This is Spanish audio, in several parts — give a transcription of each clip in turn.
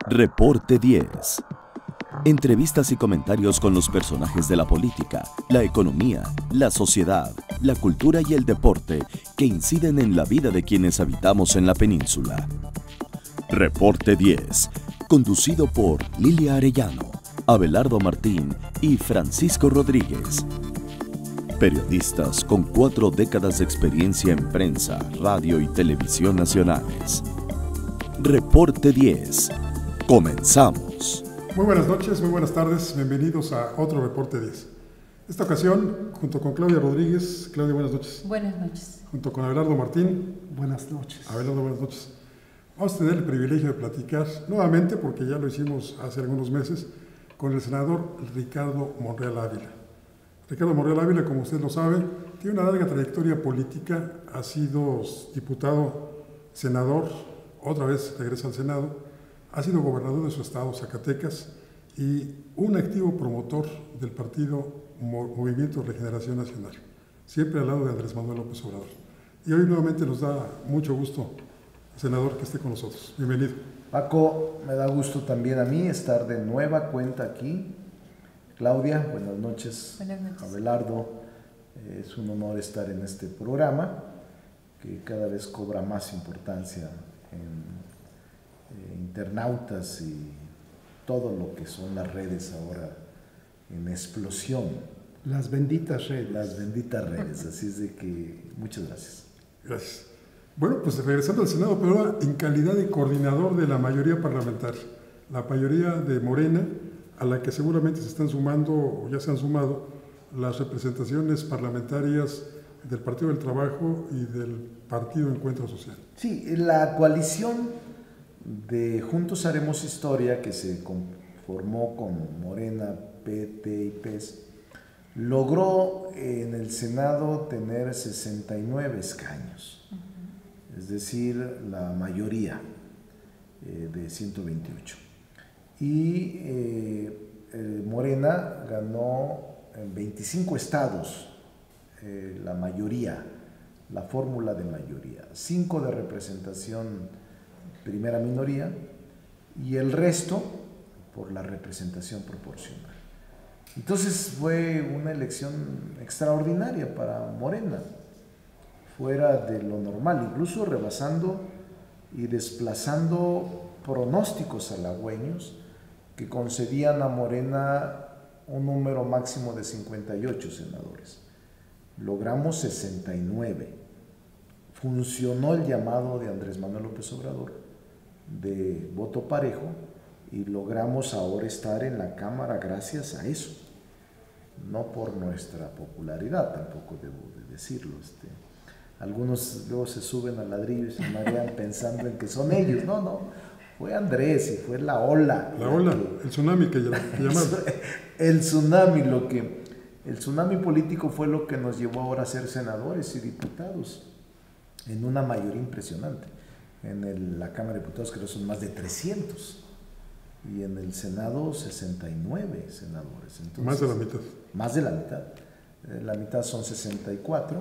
Reporte 10. Entrevistas y comentarios con los personajes de la política, la economía, la sociedad, la cultura y el deporte que inciden en la vida de quienes habitamos en la península. Reporte 10, conducido por Lilia Arellano, Abelardo Martín y Francisco Rodríguez. Periodistas con 4 décadas de experiencia en prensa, radio y televisión nacionales. Reporte 10. Comenzamos. Muy buenas noches, muy buenas tardes, bienvenidos a otro Reporte 10. Esta ocasión, junto con Claudia Rodríguez. Claudia, buenas noches. Buenas noches. Junto con Abelardo Martín. Buenas noches. Abelardo, buenas noches. Vamos a tener el privilegio de platicar nuevamente, porque ya lo hicimos hace algunos meses, con el senador Ricardo Monreal Ávila. Ricardo Monreal Ávila, como usted lo sabe, tiene una larga trayectoria política, ha sido diputado, senador, otra vez regresa al Senado, ha sido gobernador de su estado, Zacatecas, y un activo promotor del partido Movimiento de Regeneración Nacional, siempre al lado de Andrés Manuel López Obrador. Y hoy nuevamente nos da mucho gusto, senador, que esté con nosotros. Bienvenido. Paco, me da gusto también a mí estar de nueva cuenta aquí. Claudia, buenas noches. Buenas noches. Abelardo, es un honor estar en este programa que cada vez cobra más importancia en internautas y todo lo que son las redes ahora en explosión. Las benditas redes. Las benditas redes, así es de que muchas gracias. Gracias. Bueno, pues regresando al Senado, pero ahora en calidad de coordinador de la mayoría parlamentaria, la mayoría de Morena, a la que seguramente se están sumando o ya se han sumado las representaciones parlamentarias del Partido del Trabajo y del Partido Encuentro Social. Sí, la coalición de Juntos Haremos Historia, que se conformó con Morena, PT y PES, logró en el Senado tener 69 escaños, es decir, la mayoría de 128. Y Morena ganó en 25 estados la mayoría, la fórmula de mayoría, 5 de representación primera minoría y el resto por la representación proporcional. Entonces fue una elección extraordinaria para Morena, fuera de lo normal, incluso rebasando y desplazando pronósticos halagüeños que concedían a Morena un número máximo de 58 senadores. Logramos 69. Funcionó el llamado de Andrés Manuel López Obrador de voto parejo y logramos ahora estar en la Cámara gracias a eso, no por nuestra popularidad, tampoco debo de decirlo. Algunos luego se suben al ladrillo y se marean pensando en que son ellos. No, fue Andrés y fue la ola. La ola, el tsunami que llamaron. El tsunami político fue lo que nos llevó ahora a ser senadores y diputados en una mayoría impresionante. En la Cámara de Diputados creo que son más de 300 y en el Senado 69 senadores. Entonces, más de la mitad. Más de la mitad. La mitad son 64,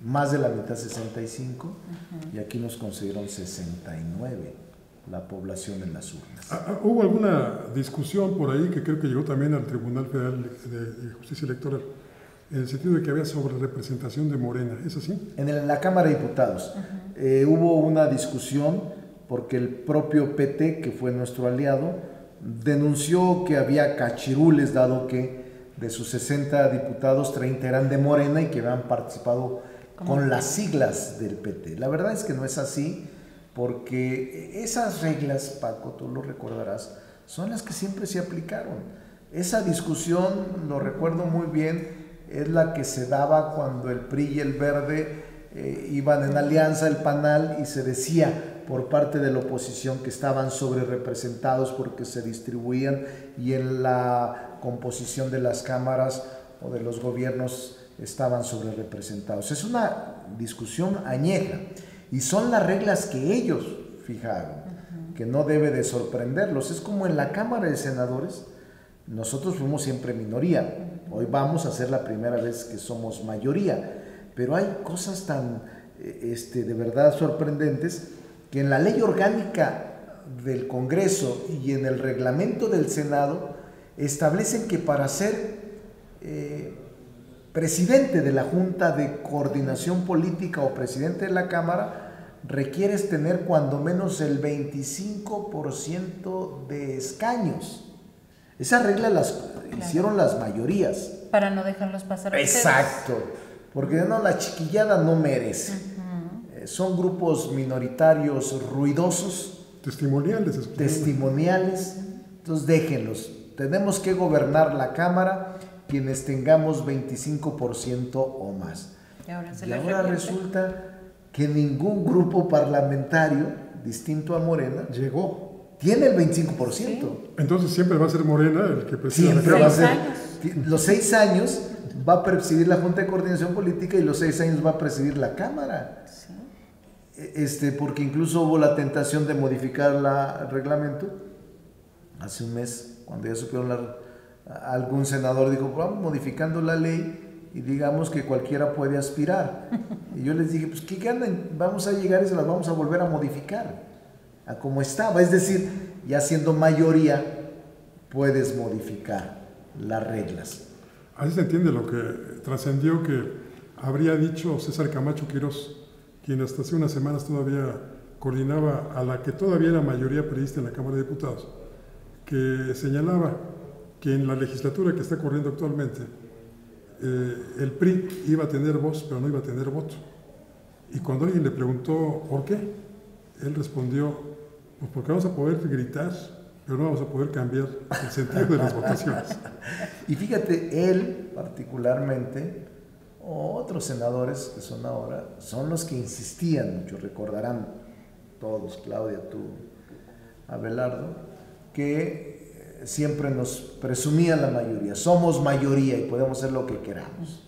más de la mitad 65 y aquí nos consiguieron 69 la población en las urnas. ¿Hubo alguna discusión por ahí que creo que llegó también al Tribunal Federal de Justicia Electoral, en el sentido de que había sobre representación de Morena? ¿Es así? En la Cámara de Diputados hubo una discusión porque el propio PT, que fue nuestro aliado, denunció que había cachirules, dado que de sus 60 diputados, 30 eran de Morena y que habían participado con las siglas del PT. La verdad es que no es así, porque esas reglas, Paco, tú lo recordarás, son las que siempre se aplicaron. Esa discusión, lo recuerdo muy bien, es la que se daba cuando el PRI y el Verde iban en alianza, el PANAL, y se decía por parte de la oposición que estaban sobre representados porque se distribuían y en la composición de las cámaras o de los gobiernos estaban sobre representados. Es una discusión añeja y son las reglas que ellos fijaron, que no debe de sorprenderlos. Es como en la Cámara de Senadores, nosotros fuimos siempre minoría, Hoy vamos a ser la primera vez que somos mayoría, pero hay cosas tan de verdad sorprendentes que en la ley orgánica del Congreso y en el reglamento del Senado establecen que para ser presidente de la Junta de Coordinación Política o presidente de la Cámara requieres tener cuando menos el 25% de escaños. Esa regla hicieron las mayorías. Para no dejarlos pasar. Exacto, porque no, la chiquillada no merece. Son grupos minoritarios ruidosos. Testimoniales. Entonces déjenlos. Tenemos que gobernar la Cámara quienes tengamos 25% o más. Y ahora resulta que ningún grupo parlamentario distinto a Morena tiene el 25%. Sí. Entonces siempre va a ser Morena el que preside. Siempre va a ser. Los 6 años va a presidir la Junta de Coordinación Política y los 6 años va a presidir la Cámara. Sí. Porque incluso hubo la tentación de modificar el reglamento. Hace un mes, cuando ya supieron, algún senador dijo, vamos modificando la ley y digamos que cualquiera puede aspirar. Y yo les dije, pues ¿qué ganan? Vamos a llegar y se las vamos a volver a modificar a como estaba. Es decir, ya siendo mayoría, puedes modificar las reglas. Así se entiende lo que trascendió que habría dicho César Camacho Quirós, quien hasta hace unas semanas todavía coordinaba a la que todavía era mayoría priista en la Cámara de Diputados, que señalaba que en la legislatura que está corriendo actualmente, el PRI iba a tener voz, pero no iba a tener voto. Y cuando alguien le preguntó por qué, él respondió, pues porque vamos a poder gritar, pero no vamos a poder cambiar el sentido de las votaciones. Y fíjate, él particularmente, o otros senadores que son ahora, son los que insistían mucho, recordarán todos, Claudia, tú, Abelardo, que siempre nos presumían la mayoría, somos mayoría y podemos hacer lo que queramos.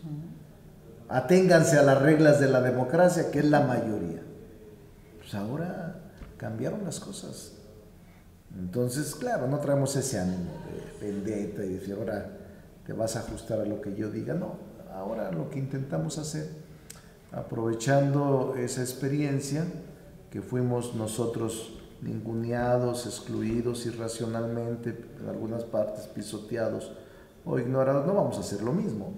Aténganse a las reglas de la democracia, que es la mayoría. Pues ahora cambiaron las cosas. Entonces, claro, no traemos ese ánimo de vendetta y decir, ahora te vas a ajustar a lo que yo diga. No, ahora lo que intentamos hacer, aprovechando esa experiencia que fuimos nosotros ninguneados, excluidos irracionalmente, en algunas partes pisoteados o ignorados, no vamos a hacer lo mismo.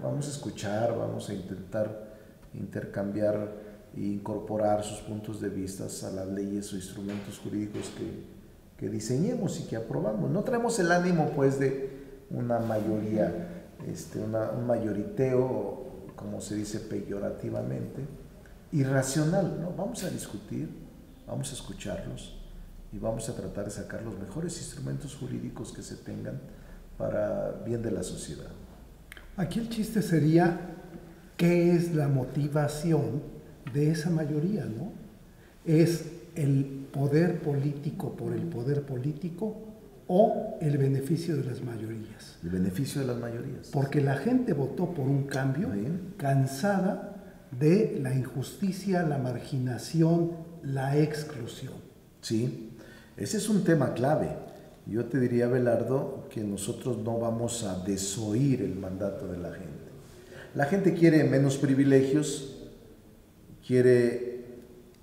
Vamos a escuchar, vamos a intentar intercambiar e incorporar sus puntos de vista a las leyes o instrumentos jurídicos que diseñemos y que aprobamos. No traemos el ánimo pues de una mayoría, un mayoriteo, como se dice peyorativamente, irracional, ¿no? Vamos a discutir, vamos a escucharlos y vamos a tratar de sacar los mejores instrumentos jurídicos que se tengan para bien de la sociedad. Aquí el chiste sería, ¿qué es la motivación de esa mayoría, no? ¿Es el poder político por el poder político o el beneficio de las mayorías? El beneficio de las mayorías. Porque la gente votó por un cambio cansada de la injusticia, la marginación, la exclusión. Sí, ese es un tema clave. Yo te diría, Abelardo, que nosotros no vamos a desoír el mandato de la gente. La gente quiere menos privilegios, quiere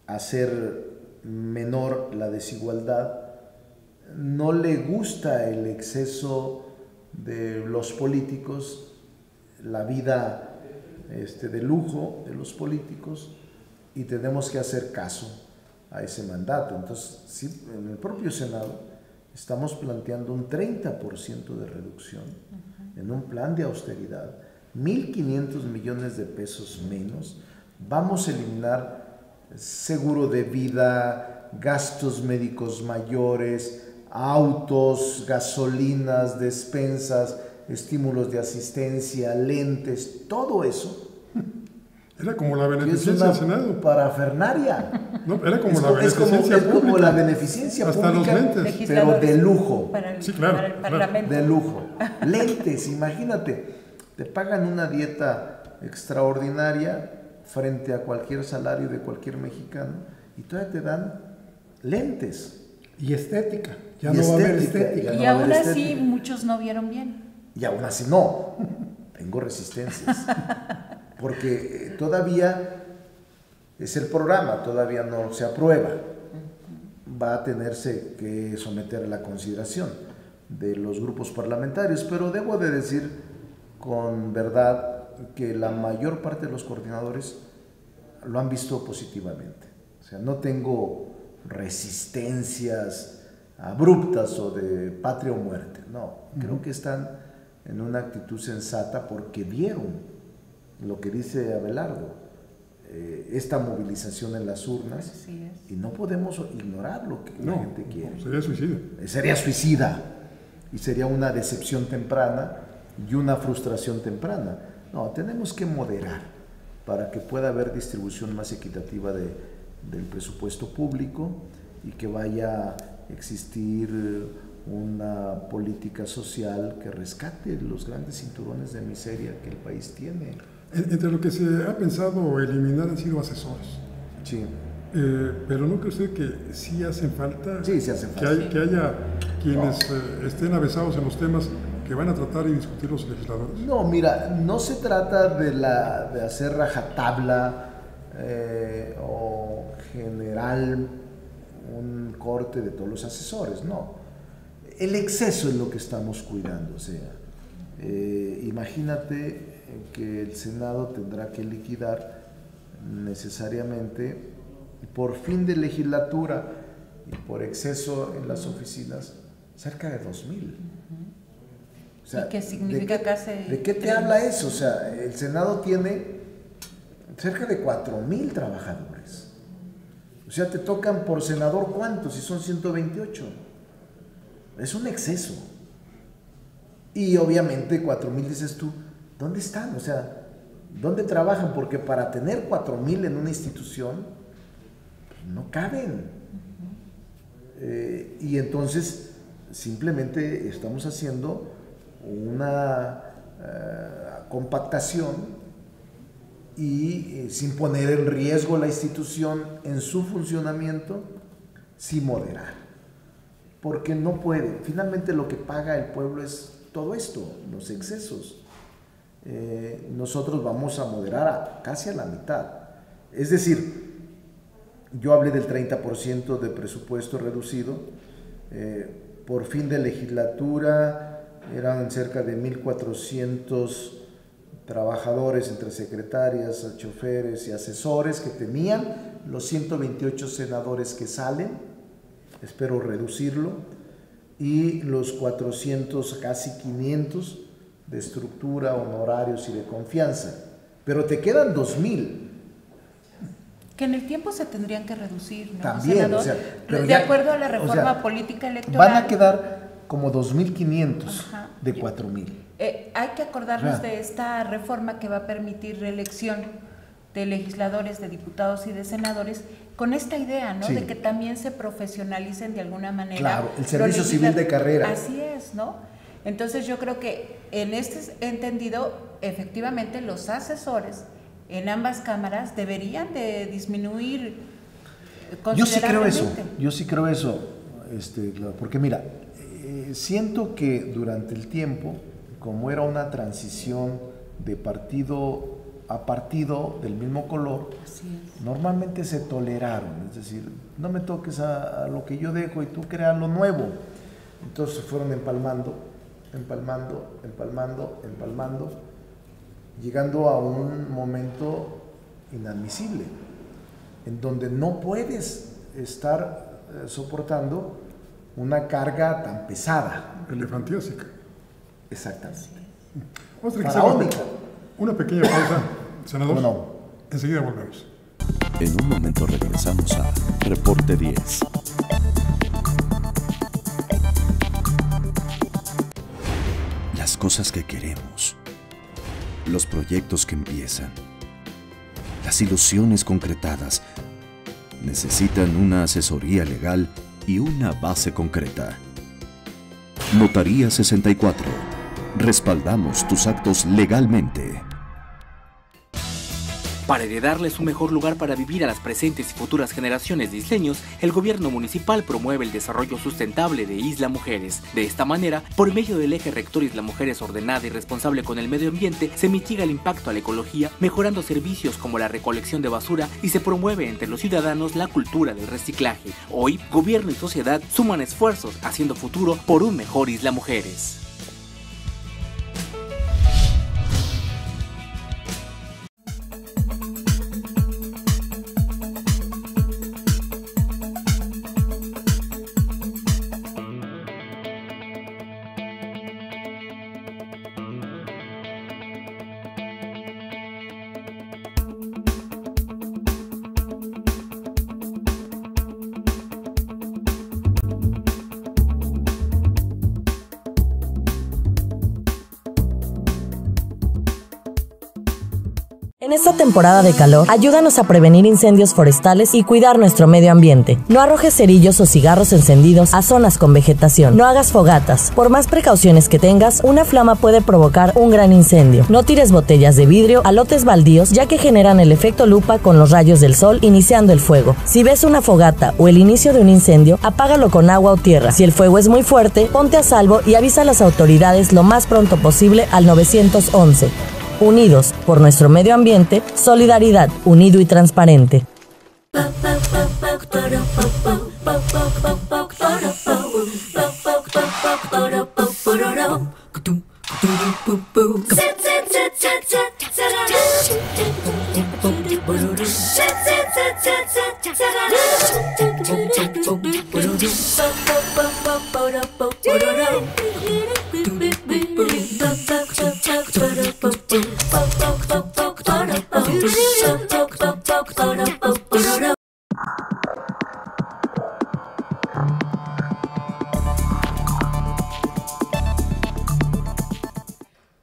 hacer menor la desigualdad, no le gusta el exceso de los políticos, la vida de lujo de los políticos, y tenemos que hacer caso a ese mandato. Entonces, sí, en el propio Senado estamos planteando un 30% de reducción en un plan de austeridad, 1.500 millones de pesos menos. Vamos a eliminar seguro de vida, gastos médicos mayores, autos, gasolinas, despensas, estímulos de asistencia, lentes, todo eso. Era como la beneficencia del Senado. Parafernaria. No, era como la beneficencia pública. Es como la beneficencia hasta pública, los lentes. Pero de lujo. Sí, claro. Para el Parlamento. De lujo. Lentes, imagínate, te pagan una dieta extraordinaria frente a cualquier salario de cualquier mexicano y todavía te dan lentes. Y estética. Ya no va a haber estética. Y aún así muchos no vieron bien. Y aún así no, tengo resistencias. Porque todavía es el programa, todavía no se aprueba. Va a tenerse que someter a la consideración de los grupos parlamentarios, pero debo de decir con verdad que la mayor parte de los coordinadores lo han visto positivamente. O sea, no tengo resistencias abruptas o de patria o muerte, no. Creo que están en una actitud sensata porque vieron lo que dice Abelardo, esta movilización en las urnas, y no podemos ignorar lo que la gente quiere. No, sería suicida. Sería suicida y sería una decepción temprana y una frustración temprana. No, tenemos que moderar para que pueda haber distribución más equitativa del presupuesto público y que vaya a existir una política social que rescate los grandes cinturones de miseria que el país tiene. Entre lo que se ha pensado eliminar han sido asesores. Sí. Pero ¿no cree usted que sí hacen falta? Sí, sí hacen falta. Que haya quienes estén avesados en los temas que van a tratar y discutir los legisladores. No, mira, no se trata de hacer rajatabla o general un corte de todos los asesores, no. El exceso es lo que estamos cuidando, o sea, imagínate que el Senado tendrá que liquidar necesariamente por fin de legislatura y por exceso en las oficinas cerca de 2,000. O sea, ¿y qué significa casi? ¿De qué te habla eso? O sea, el Senado tiene cerca de 4,000 trabajadores. O sea, te tocan por senador ¿cuántos? Si son 128. Es un exceso. Y obviamente 4,000 dices tú, ¿dónde están? O sea, ¿dónde trabajan? Porque para tener 4,000 en una institución, pues no caben. Y entonces, simplemente estamos haciendo una compactación y sin poner en riesgo la institución en su funcionamiento, sí moderar. Porque no puede. Finalmente lo que paga el pueblo es todo esto, los excesos. Nosotros vamos a moderar casi a la mitad. Es decir, yo hablé del 30% de presupuesto reducido. Por fin de legislatura eran cerca de 1,400 trabajadores entre secretarias, choferes y asesores que tenían los 128 senadores que salen, espero reducirlo, y los 400, casi 500 de estructura, honorarios y de confianza, pero te quedan 2,000. Que en el tiempo se tendrían que reducir, ¿no? También, Senador, o sea, pero de ya, acuerdo a la reforma política electoral. Van a quedar como 2,500 de 4,000. Hay que acordarnos de esta reforma que va a permitir reelección de legisladores, de diputados y de senadores, con esta idea, ¿no? Sí. De que también se profesionalicen de alguna manera. Claro, el servicio civil de carrera. Así es, ¿no? Entonces yo creo que en este entendido, efectivamente, los asesores en ambas cámaras deberían de disminuir considerablemente. Yo sí creo eso, porque mira, siento que durante el tiempo, como era una transición de partido a partido del mismo color, normalmente se toleraron, es decir, no me toques a lo que yo dejo y tú creas lo nuevo. Entonces fueron empalmando, llegando a un momento inadmisible, en donde no puedes estar soportando una carga tan pesada. Elefantiásica. Exactamente. Vamos a tener que Faraónica. una pequeña pausa, senador. No. Enseguida volvemos. En un momento regresamos a Reporte 10. Las cosas que queremos, los proyectos que empiezan, las ilusiones concretadas, necesitan una asesoría legal y una base concreta. Notaría 64. Respaldamos tus actos legalmente. Para heredarles un mejor lugar para vivir a las presentes y futuras generaciones de isleños, el gobierno municipal promueve el desarrollo sustentable de Isla Mujeres. De esta manera, por medio del eje rector Isla Mujeres ordenada y responsable con el medio ambiente, se mitiga el impacto a la ecología, mejorando servicios como la recolección de basura y se promueve entre los ciudadanos la cultura del reciclaje. Hoy, gobierno y sociedad suman esfuerzos haciendo futuro por un mejor Isla Mujeres. En esta temporada de calor, ayúdanos a prevenir incendios forestales y cuidar nuestro medio ambiente. No arrojes cerillos o cigarros encendidos a zonas con vegetación. No hagas fogatas. Por más precauciones que tengas, una flama puede provocar un gran incendio. No tires botellas de vidrio a lotes baldíos, ya que generan el efecto lupa con los rayos del sol iniciando el fuego. Si ves una fogata o el inicio de un incendio, apágalo con agua o tierra. Si el fuego es muy fuerte, ponte a salvo y avisa a las autoridades lo más pronto posible al 911. Unidos por nuestro medio ambiente, solidaridad, unido y transparente.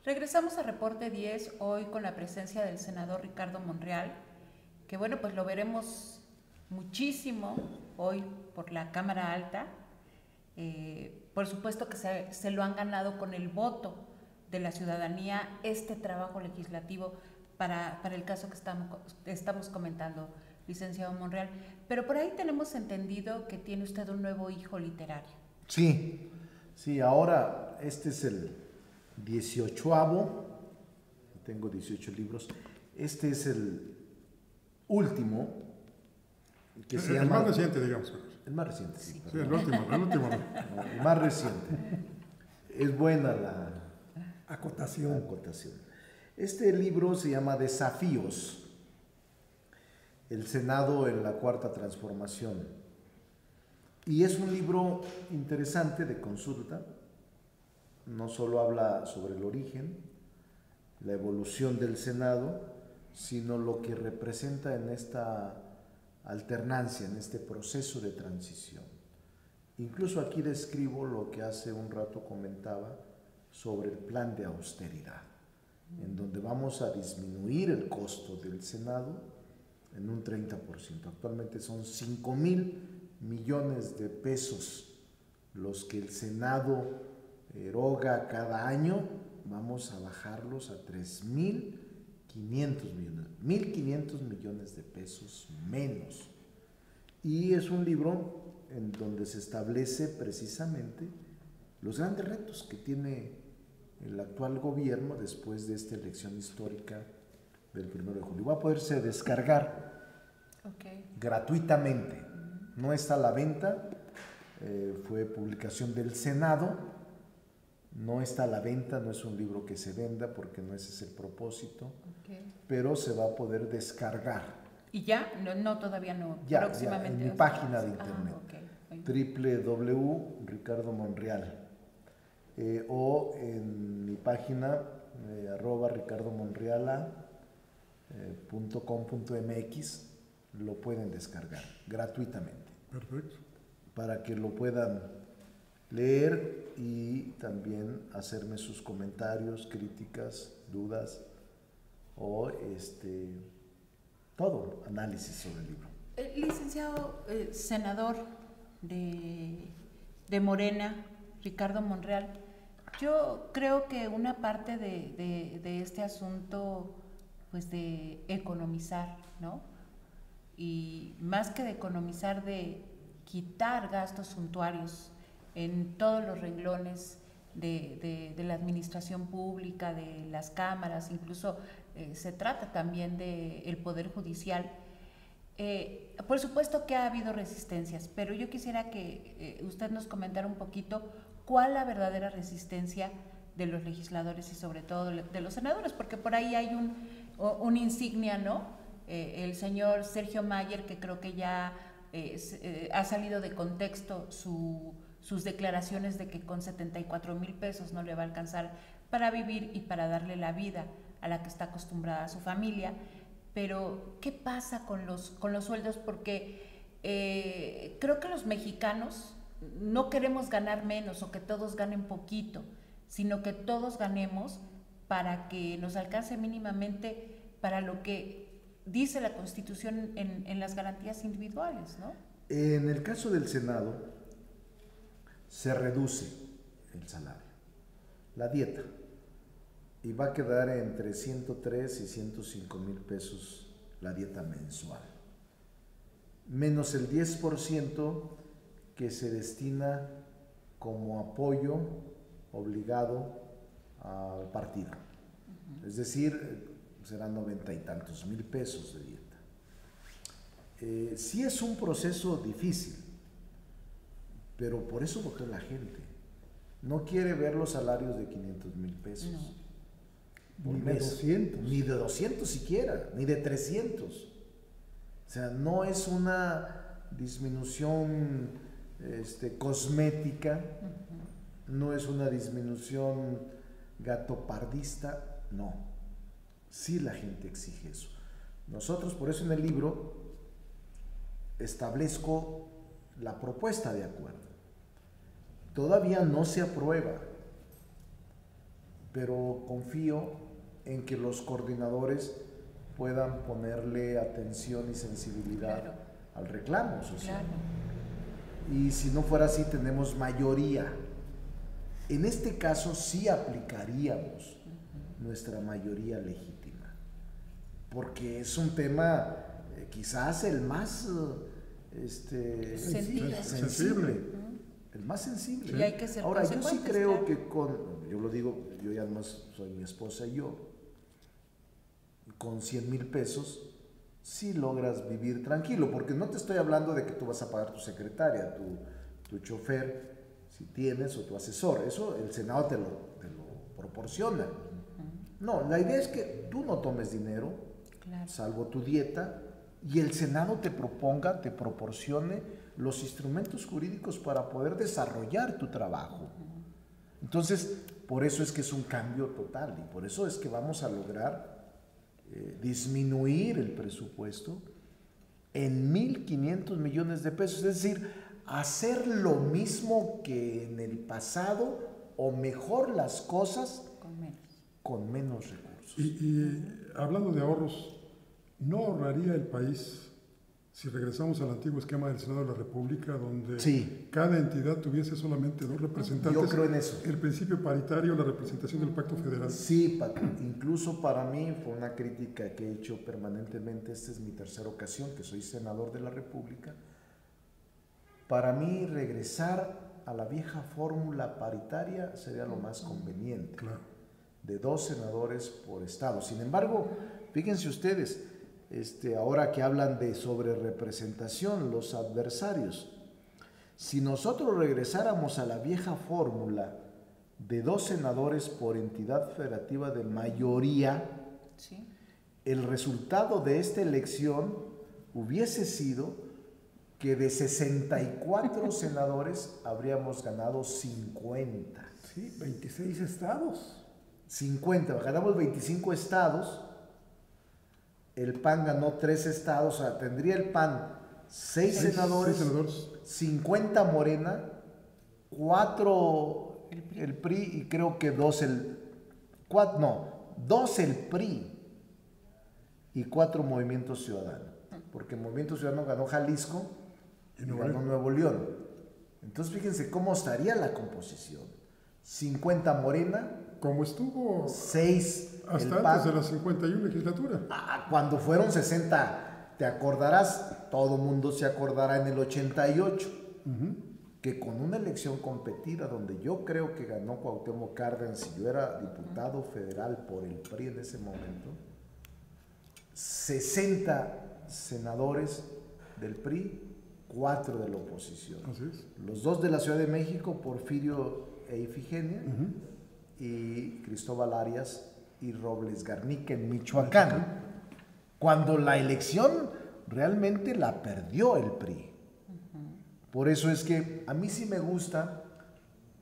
Regresamos a Reporte 10 hoy con la presencia del senador Ricardo Monreal, que bueno, pues lo veremos muchísimo hoy por la Cámara Alta. Por supuesto que se lo han ganado con el voto de la ciudadanía este trabajo legislativo para el caso que estamos comentando, licenciado Monreal. Pero por ahí tenemos entendido que tiene usted un nuevo hijo literario. Sí, ahora este es el 18avo, tengo 18 libros, este es el último, que se llama... El más reciente, digamos. El más reciente, sí. Sí, el último. No, el más reciente. Es buena la acotación. Este libro se llama Desafíos, el Senado en la Cuarta Transformación. Y es un libro interesante de consulta. No solo habla sobre el origen, la evolución del Senado, sino lo que representa en esta alternancia, en este proceso de transición. Incluso aquí describo lo que hace un rato comentaba sobre el plan de austeridad, en donde vamos a disminuir el costo del Senado en un 30%. Actualmente son 5,000 millones de pesos los que el Senado eroga cada año. Vamos a bajarlos a 3,500 millones, 1,500 millones de pesos menos. Y es un libro en donde se establece precisamente los grandes retos que tiene el actual gobierno después de esta elección histórica del 1 de julio. Va a poderse descargar gratuitamente. No está a la venta, fue publicación del Senado. No está a la venta, no es un libro que se venda porque no ese es el propósito, pero se va a poder descargar. ¿Y ya? No, todavía no. Ya, próximamente. en mi página de internet, www.ricardomonreal, o en mi página @ricardomonreala.com.mx lo pueden descargar gratuitamente. Perfecto. Para que lo puedan leer y también hacerme sus comentarios, críticas, dudas o todo análisis sobre el libro. Licenciado senador de Morena, Ricardo Monreal, yo creo que una parte de este asunto pues de economizar, ¿no? Y más que de economizar, de quitar gastos suntuarios en todos los renglones de la administración pública, de las cámaras, incluso se trata también del Poder Judicial. Por supuesto que ha habido resistencias, pero yo quisiera que usted nos comentara un poquito cuál es la verdadera resistencia de los legisladores y sobre todo de los senadores, porque por ahí hay un insignia, ¿no? El señor Sergio Mayer, que creo que ya ha salido de contexto sus declaraciones de que con 74,000 pesos no le va a alcanzar para vivir y para darle la vida a la que está acostumbrada a su familia. Pero, ¿qué pasa con los sueldos? Porque creo que los mexicanos no queremos ganar menos o que todos ganen poquito, sino que todos ganemos para que nos alcance mínimamente para lo que dice la Constitución en las garantías individuales, ¿no? En el caso del Senado, se reduce el salario, la dieta, y va a quedar entre 103 y 105,000 pesos la dieta mensual, menos el 10% que se destina como apoyo obligado al partido. Es decir, serán 90 y tantos mil pesos de dieta. Sí es un proceso difícil, pero por eso votó la gente. No quiere ver los salarios de 500,000 pesos. No. Por Ni de mes. 200. Ni de 200 siquiera, ni de 300. O sea, no es una disminución cosmética, no es una disminución gatopardista, no. Sí, la gente exige eso. Nosotros, por eso en el libro establezco la propuesta de acuerdo. Todavía no se aprueba, pero confío en que los coordinadores puedan ponerle atención y sensibilidad, claro, al reclamo social. Claro. Y si no fuera así, tenemos mayoría. En este caso sí aplicaríamos nuestra mayoría legítima, porque es un tema quizás el más sensible. El más sensible. Y hay que ser Ahora, yo sí creo, claro, que yo lo digo, yo ya además soy mi esposa y yo, con 100,000 pesos sí logras vivir tranquilo, porque no te estoy hablando de que tú vas a pagar tu secretaria, tu chofer, si tienes, o tu asesor. Eso el Senado te lo proporciona. No, la idea es que tú no tomes dinero, claro, salvo tu dieta, y el Senado te proporcione los instrumentos jurídicos para poder desarrollar tu trabajo. Entonces, por eso es que es un cambio total, y por eso es que vamos a lograr disminuir el presupuesto en 1,500 millones de pesos, es decir, hacer lo mismo que en el pasado o mejor las cosas con menos recursos. Y hablando de ahorros, ¿no ahorraría el país si regresamos al antiguo esquema del Senado de la República, donde sí, cada entidad tuviese solamente 2 representantes? Yo creo en eso. El principio paritario, la representación del Pacto Federal. Sí, incluso para mí fue una crítica que he hecho permanentemente. Esta es mi tercera ocasión que soy senador de la República. Para mí regresar a la vieja fórmula paritaria sería lo más conveniente, claro, de 2 senadores por estado. Sin embargo, fíjense ustedes, ahora que hablan de sobrerepresentación, los adversarios, si nosotros regresáramos a la vieja fórmula de 2 senadores por entidad federativa de mayoría, sí, el resultado de esta elección hubiese sido que de 64 senadores habríamos ganado 50. Sí, 26 estados. 50, ganamos 25 estados. El PAN ganó 3 estados, o sea, tendría el PAN 6 senadores, 50 Morena, 4 el PRI y creo que 2 el PRI y 4 Movimiento Ciudadano, porque Movimiento Ciudadano ganó Jalisco y ganó Nuevo León. Entonces fíjense cómo estaría la composición: 50 Morena, como estuvo 6 Hasta el antes de la 51 legislatura. Cuando fueron 60, te acordarás, todo mundo se acordará en el 88, que con una elección competida donde yo creo que ganó Cuauhtémoc Cárdenas y yo era diputado federal por el PRI en ese momento, 60 senadores del PRI, 4 de la oposición. Así es. Los 2 de la Ciudad de México, Porfirio e Ifigenia, y Cristóbal Arias y Robles Garnica en Michoacán, cuando la elección realmente la perdió el PRI. Por eso es que a mí sí me gusta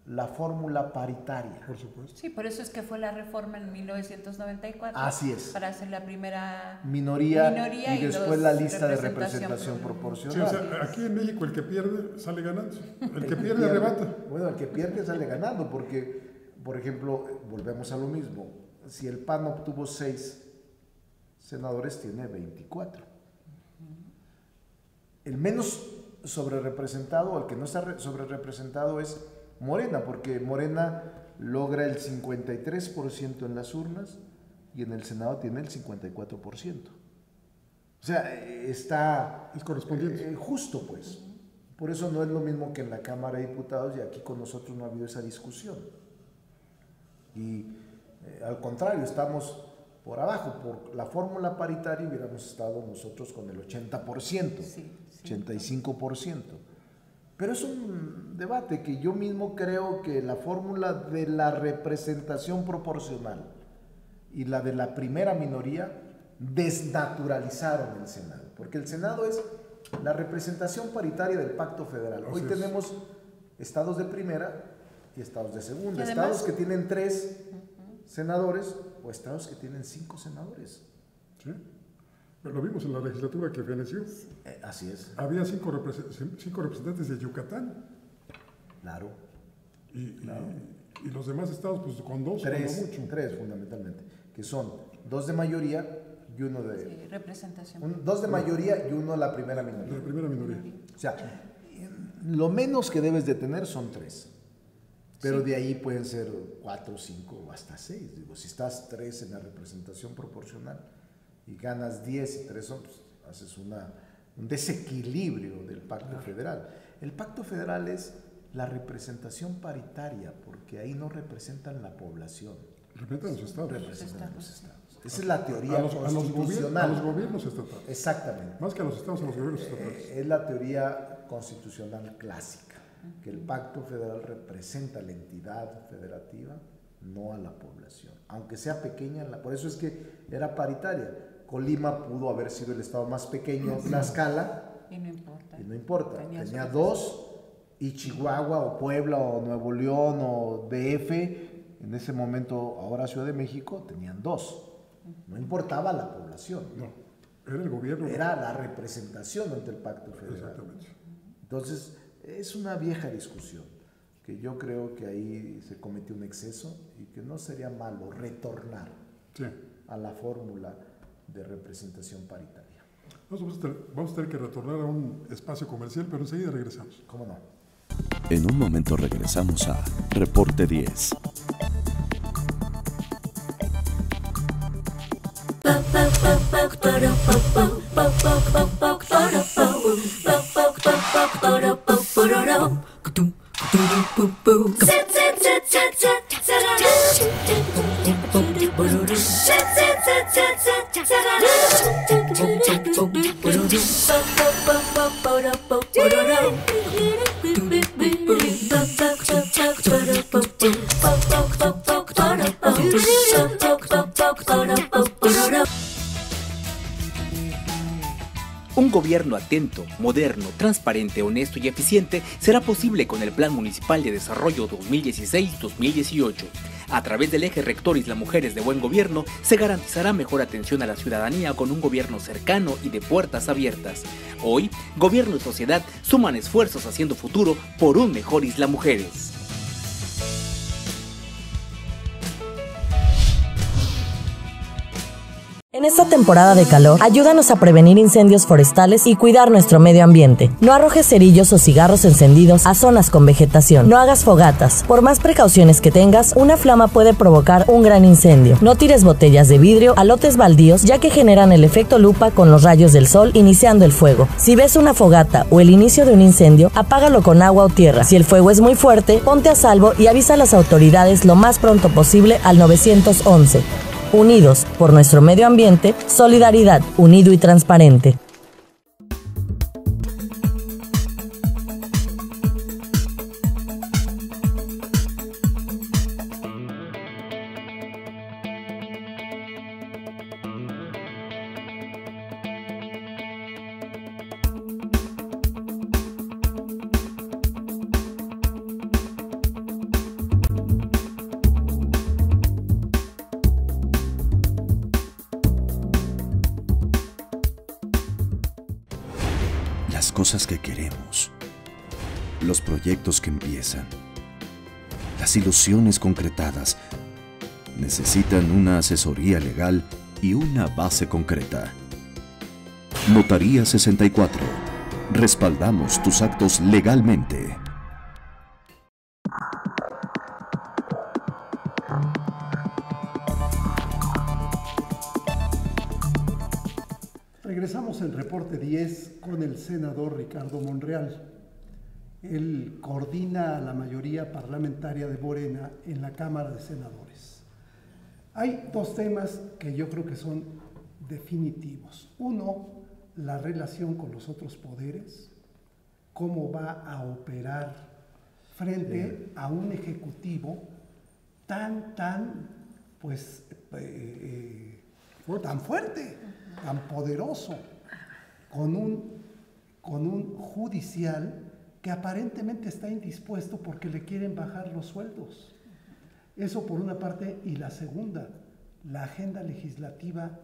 la fórmula paritaria. Por supuesto. Sí, por eso es que fue la reforma en 1994. Así es. Para hacer la primera minoría y después la lista de representación Sí, proporcional. o sea, aquí en México el que pierde sale ganando. El que pierde arrebata. Bueno, el que pierde sale ganando porque, por ejemplo, volvemos a lo mismo. Si el PAN obtuvo 6 senadores, tiene 24. El menos sobrerepresentado, el que no está sobrerepresentado es Morena, porque Morena logra el 53% en las urnas y en el Senado tiene el 54%. O sea, está... Es correspondiente. Justo, pues. Por eso no es lo mismo que en la Cámara de Diputados y aquí con nosotros no ha habido esa discusión. Y al contrario, estamos por abajo. Por la fórmula paritaria hubiéramos estado nosotros con el 80%, Sí, 85%. Pero es un debate que yo mismo creo que la fórmula de la representación proporcional y la de la primera minoría desnaturalizaron el Senado, porque el Senado es la representación paritaria del Pacto Federal. Hoy tenemos estados de primera y estados de segunda, y además, estados que tienen 3 senadores o estados que tienen 5 senadores. Sí. Lo vimos en la legislatura que feneció. Así es. Había 5 representantes de Yucatán. Claro. Y los demás estados, pues con 2, mucho. 3 fundamentalmente, que son 2 de mayoría y 1 de... Sí, representación. 2 de mayoría y 1 la primera minoría. De la primera minoría. O sea, lo menos que debes de tener son 3. Pero de ahí pueden ser 4, 5 o hasta 6. Digo, si estás 3 en la representación proporcional y ganas 10 y 3 son, pues, haces un desequilibrio del Pacto Federal. El Pacto Federal es la representación paritaria, porque ahí no representan la población. Representan los estados. Representan los estados. Esa es la teoría constitucional. A los gobiernos estatales. Exactamente. Más que a los estados, a los gobiernos estatales. Es la teoría constitucional clásica, que el Pacto Federal representa la entidad federativa, no a la población, aunque sea pequeña. Por eso es que era paritaria. Colima pudo haber sido el estado más pequeño, Tlaxcala, y no importa. Y no importa. Tenía 2, y Chihuahua o Puebla o Nuevo León o DF, en ese momento, ahora Ciudad de México, tenían 2. No importaba la población. No, era el gobierno. Era la representación ante el Pacto Federal. Exactamente. Entonces, es una vieja discusión, que yo creo que ahí se cometió un exceso y que no sería malo retornar a la fórmula de representación paritaria. Vamos a tener que retornar a un espacio comercial, pero enseguida regresamos. ¿Cómo no? En un momento regresamos a Reporte 10. Un gobierno atento, moderno, transparente, honesto y eficiente será posible con el Plan Municipal de Desarrollo 2016-2018. A través del eje rector Isla Mujeres de Buen Gobierno se garantizará mejor atención a la ciudadanía con un gobierno cercano y de puertas abiertas. Hoy, gobierno y sociedad suman esfuerzos haciendo futuro por un mejor Isla Mujeres. En En esta temporada de calor, ayúdanos a prevenir incendios forestales y cuidar nuestro medio ambiente. No arrojes cerillos o cigarros encendidos a zonas con vegetación. No hagas fogatas. Por más precauciones que tengas, una flama puede provocar un gran incendio. No tires botellas de vidrio a lotes baldíos, ya que generan el efecto lupa con los rayos del sol iniciando el fuego. Si ves una fogata o el inicio de un incendio, apágalo con agua o tierra. Si el fuego es muy fuerte, ponte a salvo y avisa a las autoridades lo más pronto posible al 911. Unidos por nuestro medio ambiente, solidaridad, unido y transparente. Las cosas que queremos, los proyectos que empiezan, las ilusiones concretadas, necesitan una asesoría legal y una base concreta. Notaría 64. Respaldamos tus actos legalmente. Regresamos en Reporte 10 con el senador Ricardo Monreal. Él coordina a la mayoría parlamentaria de Morena en la Cámara de Senadores. Hay dos temas que yo creo que son definitivos. Uno, la relación con los otros poderes, cómo va a operar frente a un ejecutivo tan fuerte, tan poderoso, con un judicial que aparentemente está indispuesto porque le quieren bajar los sueldos. Eso por una parte. Y la segunda, la agenda legislativa,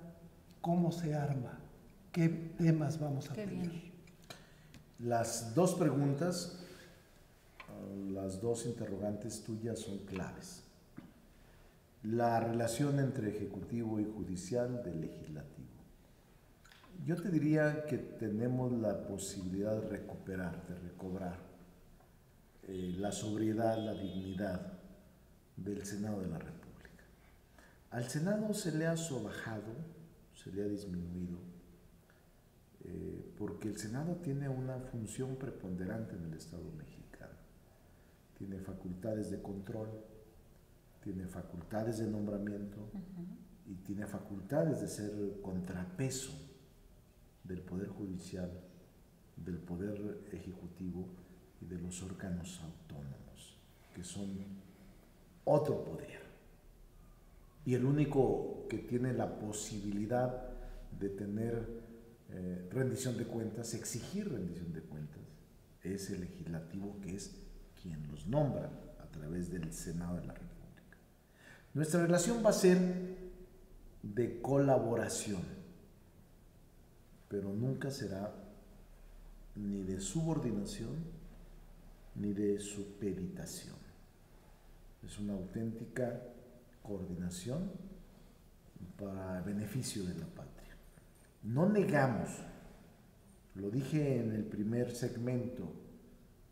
¿cómo se arma? ¿Qué temas vamos a tener? Las dos preguntas, las dos interrogantes tuyas son claves. La relación entre ejecutivo y judicial del legislativo. Yo te diría que tenemos la posibilidad de recobrar la sobriedad, la dignidad del Senado de la República. Al Senado se le ha sobajado, se le ha disminuido, porque el Senado tiene una función preponderante en el Estado mexicano. Tiene facultades de control, tiene facultades de nombramiento y tiene facultades de ser contrapeso del Poder Judicial, del Poder Ejecutivo y de los órganos autónomos, que son otro poder. Y el único que tiene la posibilidad de tener rendición de cuentas, exigir rendición de cuentas, es el legislativo, que es quien los nombra a través del Senado de la República. Nuestra relación va a ser de colaboración, pero nunca será ni de subordinación ni de supeditación. Es una auténtica coordinación para beneficio de la patria. No negamos, lo dije en el primer segmento,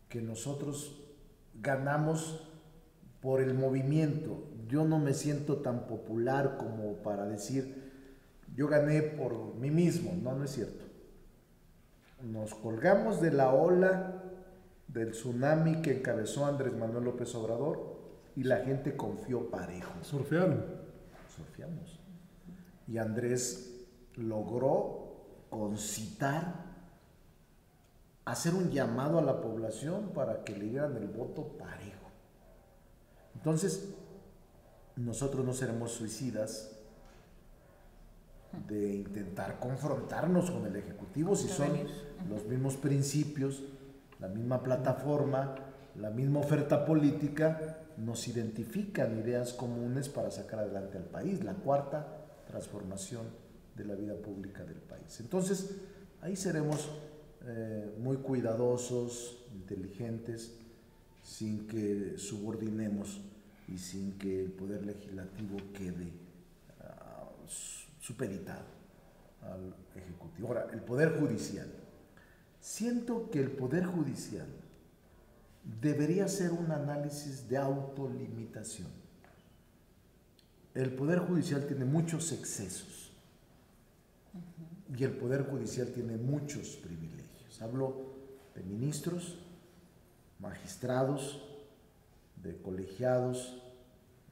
que nosotros ganamos por el movimiento. Yo no me siento tan popular como para decir yo gané por mí mismo. No es cierto. Nos colgamos de la ola del tsunami que encabezó Andrés Manuel López Obrador y la gente confió parejo. Surfearon. Surfeamos. Y Andrés logró concitar, hacer un llamado a la población para que le dieran el voto parejo. Entonces, nosotros no seremos suicidas de intentar confrontarnos con el Ejecutivo si son los mismos principios, la misma plataforma, la misma oferta política, nos identifican ideas comunes para sacar adelante al país, la cuarta transformación de la vida pública del país. Entonces, ahí seremos muy cuidadosos, inteligentes, sin que subordinemos y sin que el Poder Legislativo quede supeditado. al Ejecutivo. Ahora, el Poder Judicial. Siento que el Poder Judicial debería hacer un análisis de autolimitación. El Poder Judicial tiene muchos excesos y el Poder Judicial tiene muchos privilegios. Hablo de ministros, magistrados, de colegiados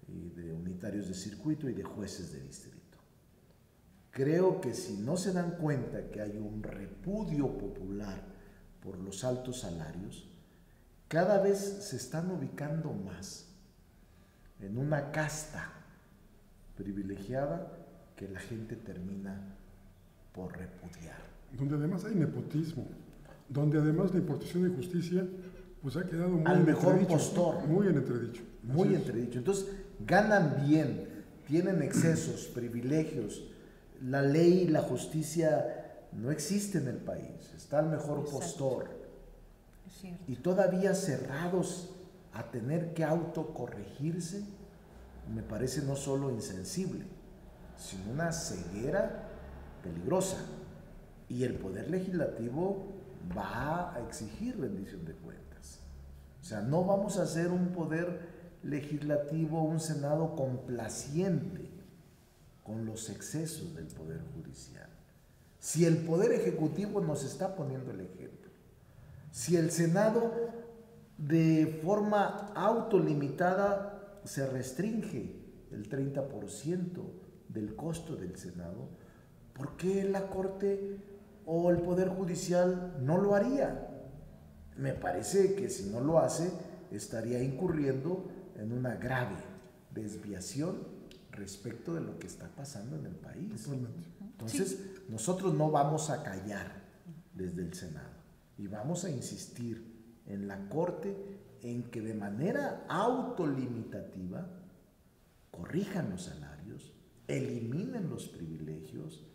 y de unitarios de circuito y de jueces de distrito. Creo que si no se dan cuenta que hay un repudio popular por los altos salarios, cada vez se están ubicando más en una casta privilegiada que la gente termina por repudiar. Donde además hay nepotismo, donde además la impartición de justicia pues ha quedado muy al en mejor entredicho, postor. muy en entredicho. Muy entredicho. Entonces, ganan bien, tienen excesos, privilegios. La ley y la justicia no existe en el país, está al mejor Exacto. postor. Es cierto. Y todavía cerrados a tener que autocorregirse, me parece no solo insensible, sino una ceguera peligrosa. Y el Poder Legislativo va a exigir rendición de cuentas. O sea, no vamos a hacer un Poder Legislativo, un Senado complaciente con los excesos del Poder Judicial. Si el Poder Ejecutivo nos está poniendo el ejemplo, si el Senado de forma autolimitada se restringe el 30% del costo del Senado, ¿por qué la Corte o el Poder Judicial no lo haría? Me parece que si no lo hace, estaría incurriendo en una grave desviación respecto de lo que está pasando en el país. Totalmente. Entonces, Sí. nosotros no vamos a callar desde el Senado y vamos a insistir en la Corte en que de manera autolimitativa corrijan los salarios, eliminen los privilegios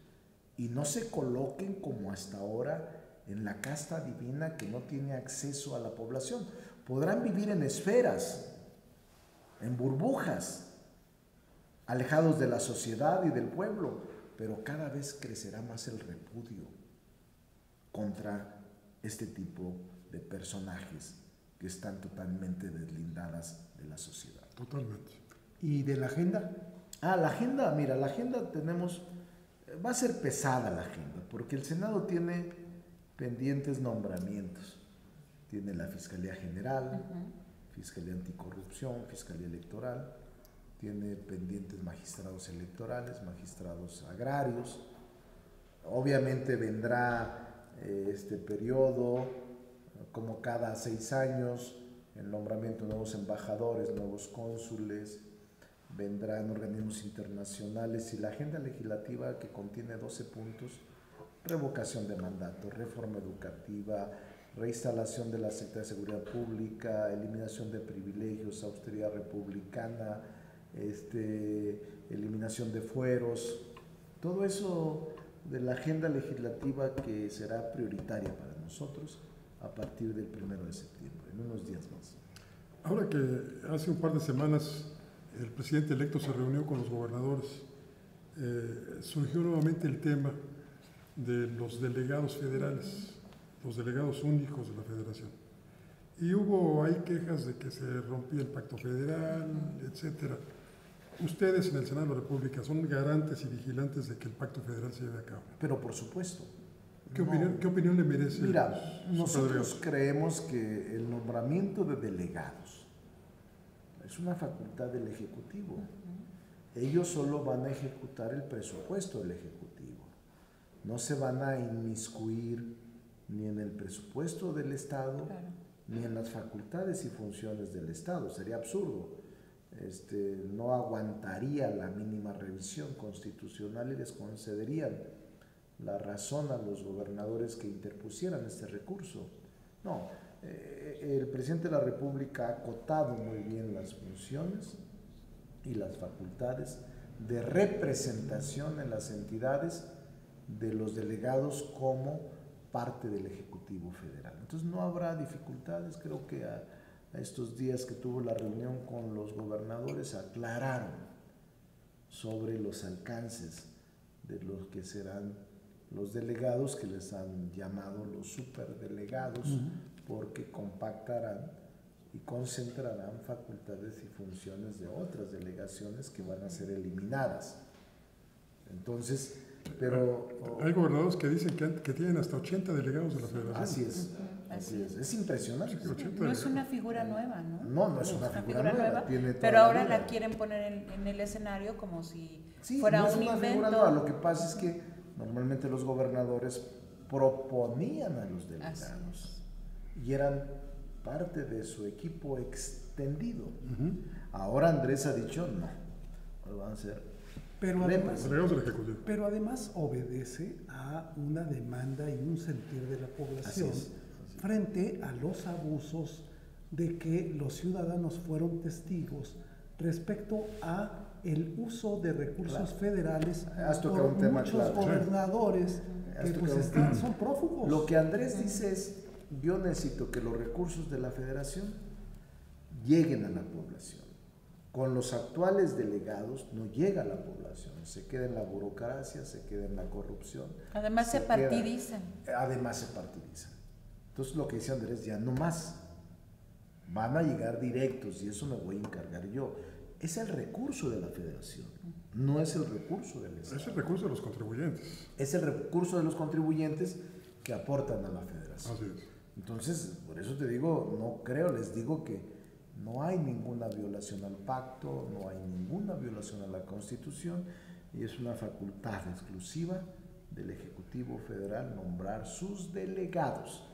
y no se coloquen como hasta ahora en la casta divina que no tiene acceso a la población. Podrán vivir en esferas, en burbujas, alejados de la sociedad y del pueblo, pero cada vez crecerá más el repudio contra este tipo de personajes que están totalmente deslindadas de la sociedad. Totalmente. ¿Y de la agenda? La agenda, mira, la agenda tenemos, va a ser pesada la agenda, porque el Senado tiene pendientes nombramientos. Tiene la Fiscalía General, Fiscalía Anticorrupción, Fiscalía Electoral, tiene pendientes magistrados electorales, magistrados agrarios. Obviamente vendrá este periodo, como cada 6 años, el nombramiento de nuevos embajadores, nuevos cónsules, vendrán organismos internacionales y la agenda legislativa que contiene 12 puntos, revocación de mandato, reforma educativa, reinstalación de la Secretaría de Seguridad Pública, eliminación de privilegios, austeridad republicana, eliminación de fueros, todo eso de la agenda legislativa que será prioritaria para nosotros a partir del 1 de septiembre, en unos días más. Ahora que hace un par de semanas el presidente electo se reunió con los gobernadores, surgió nuevamente el tema de los delegados federales, los delegados únicos de la federación. Y hubo ahí quejas de que se rompía el pacto federal, etcétera. Ustedes en el Senado de la República son garantes y vigilantes de que el pacto federal se lleve a cabo. Pero por supuesto. ¿Qué opinión le merece? Mira, nosotros creemos que el nombramiento de delegados es una facultad del Ejecutivo. Ellos solo van a ejecutar el presupuesto del Ejecutivo. No se van a inmiscuir ni en el presupuesto del Estado, ni en las facultades y funciones del Estado. Sería absurdo. No aguantaría la mínima revisión constitucional y les concederían la razón a los gobernadores que interpusieran este recurso. No, el presidente de la República ha acotado muy bien las funciones y las facultades de representación en las entidades de los delegados como parte del Ejecutivo Federal. Entonces no habrá dificultades. Creo que a estos días que tuvo la reunión con los gobernadores aclararon sobre los alcances de los que serán los delegados, que les han llamado los superdelegados, porque compactarán y concentrarán facultades y funciones de otras delegaciones que van a ser eliminadas. Entonces, pero... Hay gobernadores que dicen que tienen hasta 80 delegados de la federación. Así es. Es impresionante. No es una figura nueva, ¿no? No es una figura nueva. Pero ahora la quieren poner en el escenario como si fuera un invento. Figura nueva. Lo que pasa es que normalmente los gobernadores proponían a los delegados y eran parte de su equipo extendido. Ahora Andrés ha dicho no, van a ser pero además obedece a una demanda y un sentir de la población frente a los abusos de que los ciudadanos fueron testigos respecto a el uso de recursos federales por muchos gobernadores que pues son prófugos. Lo que Andrés dice es: yo necesito que los recursos de la federación lleguen a la población. Con los actuales delegados no llega a la población, se queda en la burocracia, se queda en la corrupción. Además se partidizan. Entonces lo que dice Andrés, ya no más. Van a llegar directos y eso me voy a encargar yo. Es el recurso de la federación, no es el recurso del Estado. Es el recurso de los contribuyentes. Es el recurso de los contribuyentes que aportan a la federación. Así es. Entonces, por eso te digo, les digo que no hay ninguna violación al pacto, no hay ninguna violación a la Constitución, y es una facultad exclusiva del Ejecutivo Federal nombrar sus delegados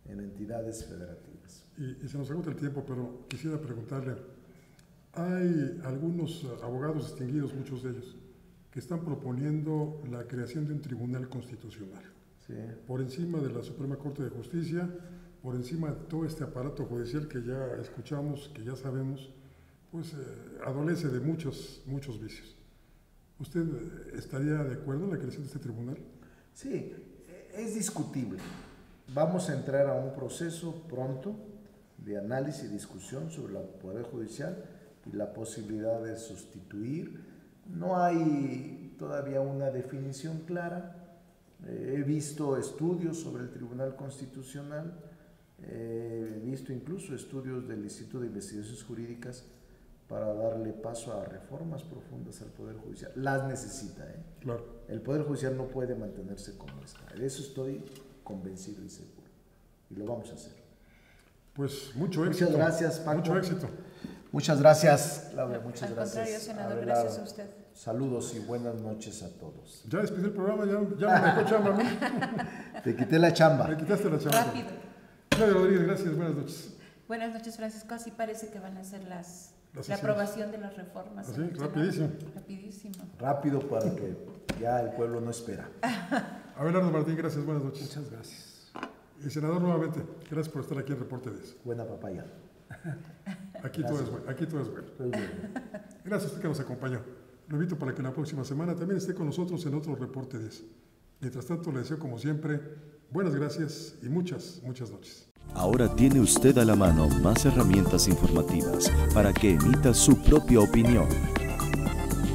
en entidades federativas. Y se nos agota el tiempo, pero quisiera preguntarle, hay algunos abogados distinguidos, muchos de ellos, que están proponiendo la creación de un tribunal constitucional, por encima de la Suprema Corte de Justicia, por encima de todo este aparato judicial que ya escuchamos, que ya sabemos, pues adolece de muchos vicios. ¿Usted estaría de acuerdo en la creación de este tribunal? Sí, es discutible. Vamos a entrar a un proceso pronto de análisis y discusión sobre el Poder Judicial y la posibilidad de sustituir. No hay todavía una definición clara. He visto estudios sobre el Tribunal Constitucional, he visto incluso estudios del Instituto de Investigaciones Jurídicas para darle paso a reformas profundas al Poder Judicial. Las necesita, Claro. El Poder Judicial no puede mantenerse como está. De eso estoy convencido y seguro. Y lo vamos a hacer. Pues mucho éxito. Muchas gracias, Paco. Mucho éxito. Muchas gracias, Claudia. Muchas gracias. Al contrario, senador, gracias a usted. Saludos y buenas noches a todos. Ya despedí el programa, ya me dejó chamba, ¿no? Te quité la chamba. Me quitaste la chamba. Rápido. Claudia Rodríguez, gracias, buenas noches. Buenas noches, Francisco. Así parece que van a ser la aprobación de las reformas. Así, rapidísimo. Rapidísimo. Rápido para que ya el pueblo no espera. Abelardo Martín, gracias, buenas noches. Muchas gracias. Y senador, nuevamente, gracias por estar aquí en Reporte 10. Buena papaya. Aquí todo es bueno. Gracias a usted que nos acompañó. Lo invito para que la próxima semana también esté con nosotros en otro Reporte 10. Mientras tanto, le deseo como siempre buenas gracias y muchas noches. Ahora tiene usted a la mano más herramientas informativas para que emita su propia opinión.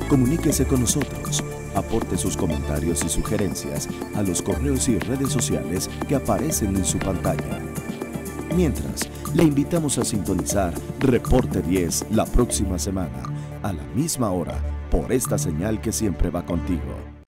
Comuníquese con nosotros. Aporte sus comentarios y sugerencias a los correos y redes sociales que aparecen en su pantalla. Mientras, le invitamos a sintonizar Reporte 10 la próxima semana, a la misma hora, por esta señal que siempre va contigo.